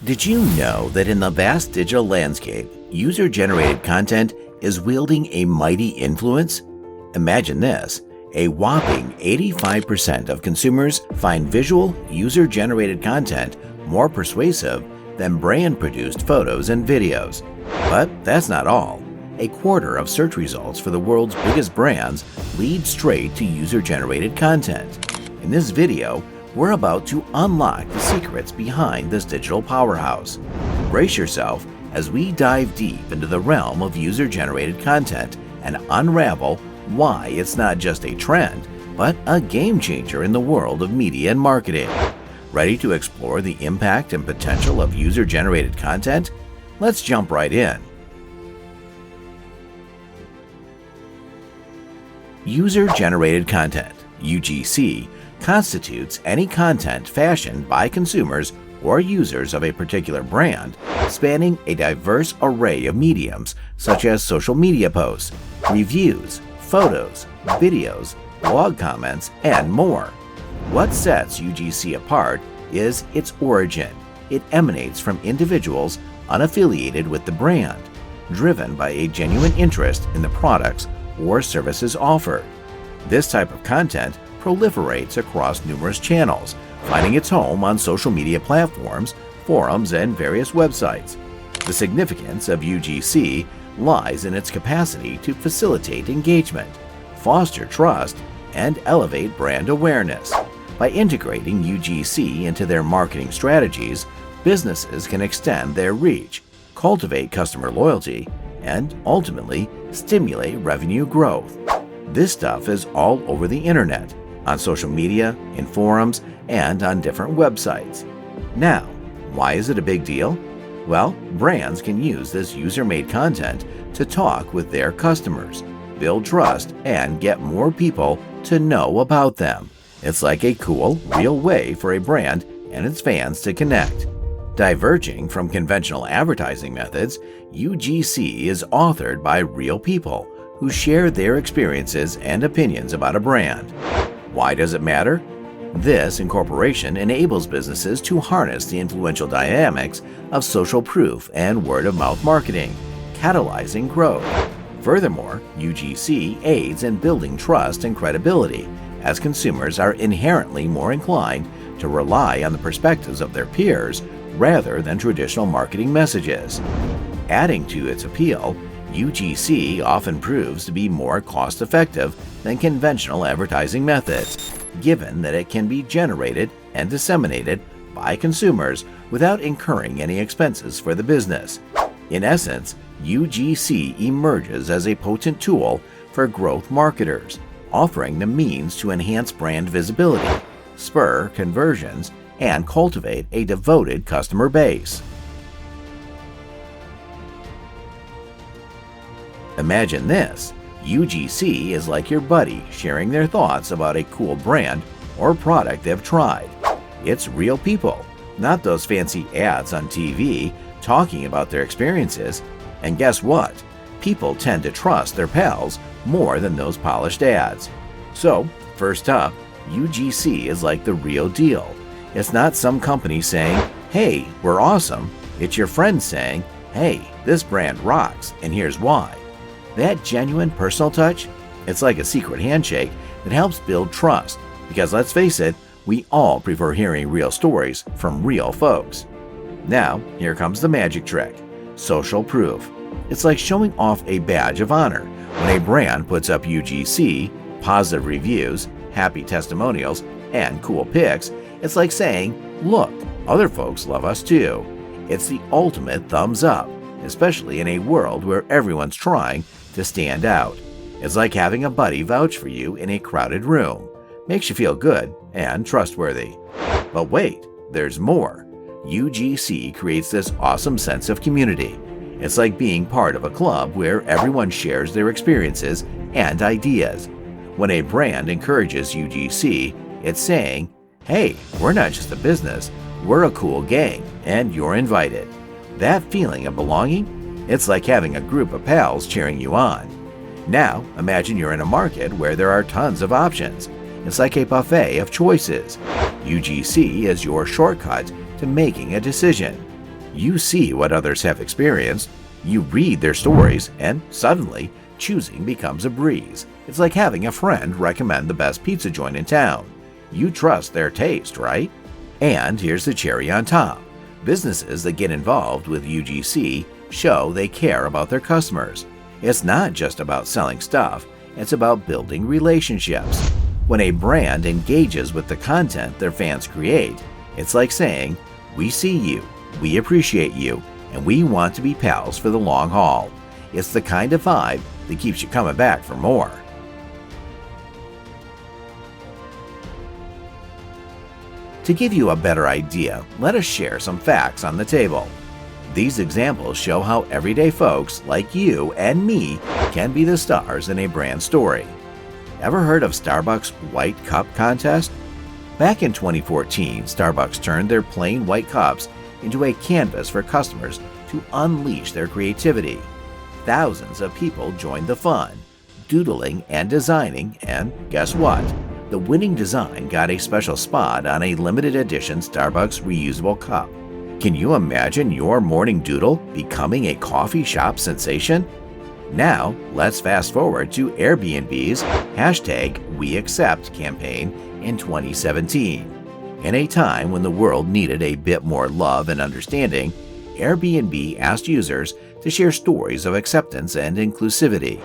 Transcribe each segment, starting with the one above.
Did you know that in the vast digital landscape, user-generated content is wielding a mighty influence? Imagine this. A whopping 85% of consumers find visual, user-generated content more persuasive than brand-produced photos and videos. But that's not all. A quarter of search results for the world's biggest brands lead straight to user-generated content. In this video, we're about to unlock the secrets behind this digital powerhouse. Brace yourself as we dive deep into the realm of user-generated content and unravel why it's not just a trend, but a game changer in the world of media and marketing. Ready to explore the impact and potential of user-generated content? Let's jump right in. User-generated content, UGC, constitutes any content fashioned by consumers or users of a particular brand, spanning a diverse array of mediums such as social media posts, reviews, photos, videos, blog comments, and more. What sets UGC apart is its origin. It emanates from individuals unaffiliated with the brand, driven by a genuine interest in the products or services offered. This type of content proliferates across numerous channels, finding its home on social media platforms, forums, and various websites. The significance of UGC lies in its capacity to facilitate engagement, foster trust, and elevate brand awareness. By integrating UGC into their marketing strategies, businesses can extend their reach, cultivate customer loyalty, and ultimately stimulate revenue growth. This stuff is all over the internet, on social media, in forums, and on different websites. Now, why is it a big deal? Well, brands can use this user-made content to talk with their customers, build trust, and get more people to know about them. It's like a cool, real way for a brand and its fans to connect. Diverging from conventional advertising methods, UGC is authored by real people who share their experiences and opinions about a brand. Why does it matter? This incorporation enables businesses to harness the influential dynamics of social proof and word-of-mouth marketing, catalyzing growth. Furthermore, UGC aids in building trust and credibility, as consumers are inherently more inclined to rely on the perspectives of their peers rather than traditional marketing messages. Adding to its appeal, UGC often proves to be more cost-effective than conventional advertising methods, given that it can be generated and disseminated by consumers without incurring any expenses for the business. In essence, UGC emerges as a potent tool for growth marketers, offering the means to enhance brand visibility, spur conversions, and cultivate a devoted customer base. Imagine this. UGC is like your buddy sharing their thoughts about a cool brand or product they've tried. It's real people, not those fancy ads on TV talking about their experiences. And guess what? People tend to trust their pals more than those polished ads. So, first up, UGC is like the real deal. It's not some company saying, "Hey, we're awesome." It's your friend saying, "Hey, this brand rocks, and here's why." That genuine personal touch, it's like a secret handshake that helps build trust, because let's face it, we all prefer hearing real stories from real folks. Now, here comes the magic trick: social proof. It's like showing off a badge of honor. When a brand puts up UGC, positive reviews, happy testimonials, and cool pics, it's like saying, "Look, other folks love us too." It's the ultimate thumbs up, especially in a world where everyone's trying to stand out. It's like having a buddy vouch for you in a crowded room. Makes you feel good and trustworthy. But wait, there's more. UGC creates this awesome sense of community. It's like being part of a club where everyone shares their experiences and ideas. When a brand encourages UGC, it's saying, "Hey, we're not just a business, we're a cool gang, and you're invited." That feeling of belonging, it's like having a group of pals cheering you on. Now, imagine you're in a market where there are tons of options. It's like a buffet of choices. UGC is your shortcut to making a decision. You see what others have experienced, you read their stories, and suddenly, choosing becomes a breeze. It's like having a friend recommend the best pizza joint in town. You trust their taste, right? And here's the cherry on top. Businesses that get involved with UGC show they care about their customers. It's not just about selling stuff, it's about building relationships. When a brand engages with the content their fans create, it's like saying, "We see you, we appreciate you, and we want to be pals for the long haul." It's the kind of vibe that keeps you coming back for more. To give you a better idea, let us share some facts on the table. These examples show how everyday folks like you and me can be the stars in a brand story. Ever heard of Starbucks' White Cup Contest? Back in 2014, Starbucks turned their plain white cups into a canvas for customers to unleash their creativity. Thousands of people joined the fun, doodling and designing, and guess what? The winning design got a special spot on a limited edition Starbucks reusable cup. Can you imagine your morning doodle becoming a coffee shop sensation? Now, let's fast forward to Airbnb's #WeAccept campaign in 2017. In a time when the world needed a bit more love and understanding, Airbnb asked users to share stories of acceptance and inclusivity.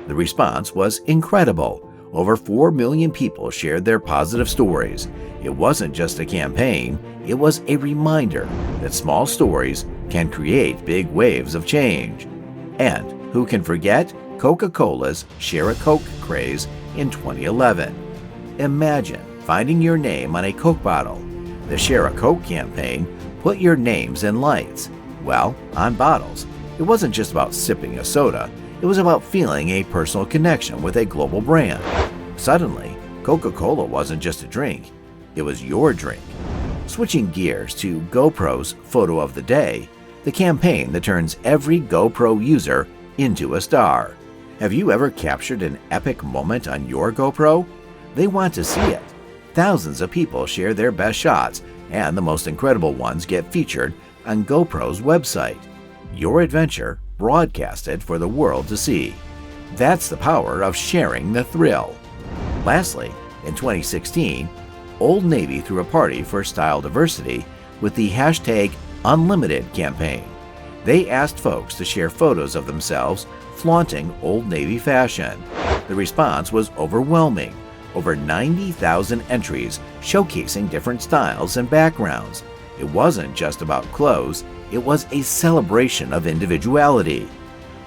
The response was incredible. Over 4 million people shared their positive stories. It wasn't just a campaign, it was a reminder that small stories can create big waves of change. And who can forget Coca-Cola's Share a Coke craze in 2011? Imagine finding your name on a Coke bottle. The Share a Coke campaign put your names in lights. Well, on bottles. It wasn't just about sipping a soda, it was about feeling a personal connection with a global brand. Suddenly, Coca-Cola wasn't just a drink, it was your drink. Switching gears to GoPro's Photo of the Day, the campaign that turns every GoPro user into a star. Have you ever captured an epic moment on your GoPro? They want to see it. Thousands of people share their best shots, and the most incredible ones get featured on GoPro's website. Your adventure broadcasted for the world to see. That's the power of sharing the thrill. Lastly, in 2016, Old Navy threw a party for style diversity with the #Unlimited campaign. They asked folks to share photos of themselves flaunting Old Navy fashion. The response was overwhelming. Over 90,000 entries showcasing different styles and backgrounds. It wasn't just about clothes, it was a celebration of individuality.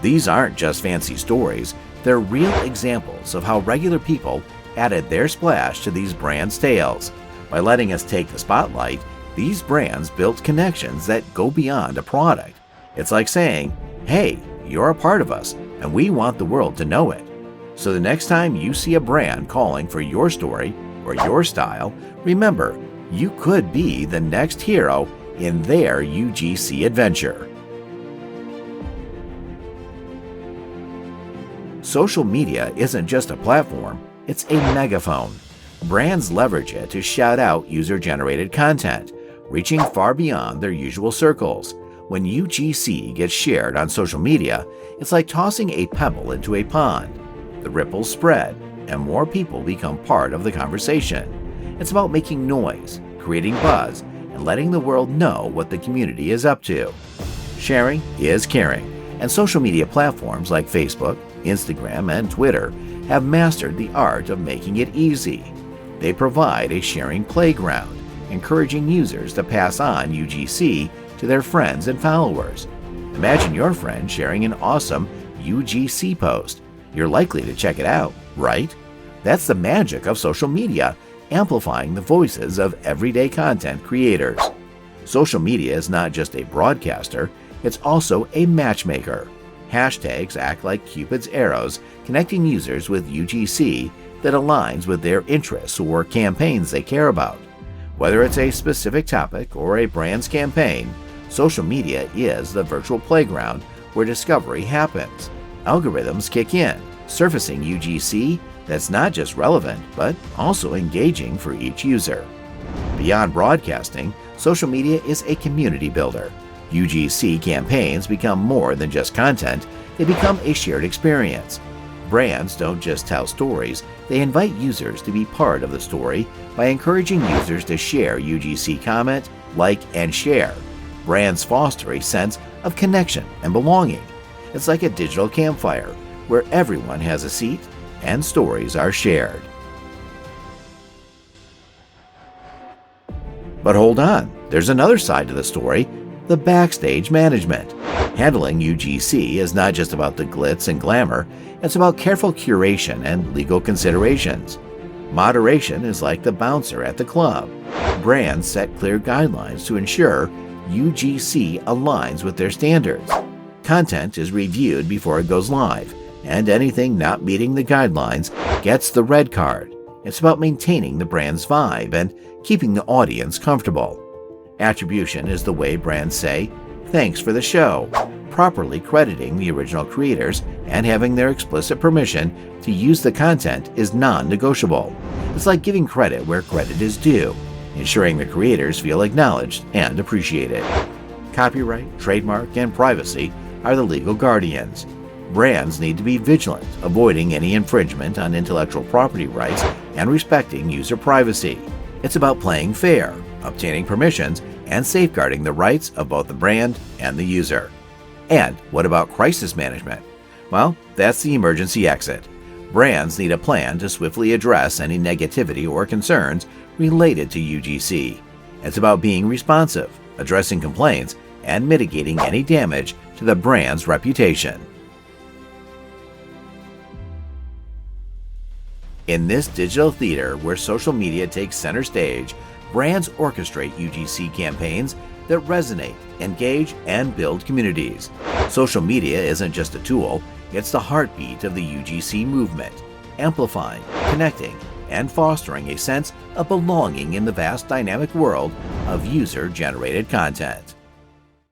These aren't just fancy stories, they're real examples of how regular people added their splash to these brands' tales. By letting us take the spotlight, these brands built connections that go beyond a product. It's like saying, "Hey, you're a part of us, and we want the world to know it." So the next time you see a brand calling for your story or your style, remember, you could be the next hero in their UGC adventure. Social media isn't just a platform, it's a megaphone. Brands leverage it to shout out user-generated content, reaching far beyond their usual circles. When UGC gets shared on social media, it's like tossing a pebble into a pond. The ripples spread, and more people become part of the conversation. It's about making noise, creating buzz, and letting the world know what the community is up to. Sharing is caring, and social media platforms like Facebook, Instagram, and Twitter have mastered the art of making it easy. They provide a sharing playground, encouraging users to pass on UGC to their friends and followers. Imagine your friend sharing an awesome UGC post. You're likely to check it out, right? That's the magic of social media, amplifying the voices of everyday content creators. Social media is not just a broadcaster, it's also a matchmaker. Hashtags act like Cupid's arrows, connecting users with UGC that aligns with their interests or campaigns they care about. Whether it's a specific topic or a brand's campaign, social media is the virtual playground where discovery happens. Algorithms kick in, surfacing UGC that's not just relevant, but also engaging for each user. Beyond broadcasting, social media is a community builder. UGC campaigns become more than just content, they become a shared experience. Brands don't just tell stories, they invite users to be part of the story by encouraging users to share UGC comment, like, and share. Brands foster a sense of connection and belonging. It's like a digital campfire where everyone has a seat and stories are shared. But hold on, there's another side to the story, the backstage management. Handling UGC is not just about the glitz and glamour, it's about careful curation and legal considerations. Moderation is like the bouncer at the club. Brands set clear guidelines to ensure UGC aligns with their standards. Content is reviewed before it goes live, and anything not meeting the guidelines gets the red card. It's about maintaining the brand's vibe and keeping the audience comfortable. Attribution is the way brands say, "Thanks for the show," properly crediting the original creators and having their explicit permission to use the content is non-negotiable. It's like giving credit where credit is due, ensuring the creators feel acknowledged and appreciated. Copyright, trademark, and privacy are the legal guardians. Brands need to be vigilant, avoiding any infringement on intellectual property rights and respecting user privacy. It's about playing fair, obtaining permissions, and safeguarding the rights of both the brand and the user. And what about crisis management? Well, that's the emergency exit. Brands need a plan to swiftly address any negativity or concerns related to UGC. It's about being responsive, addressing complaints, and mitigating any damage to the brand's reputation. In this digital theater where social media takes center stage, brands orchestrate UGC campaigns that resonate, engage, and build communities. Social media isn't just a tool, it's the heartbeat of the UGC movement, amplifying, connecting, and fostering a sense of belonging in the vast dynamic world of user-generated content.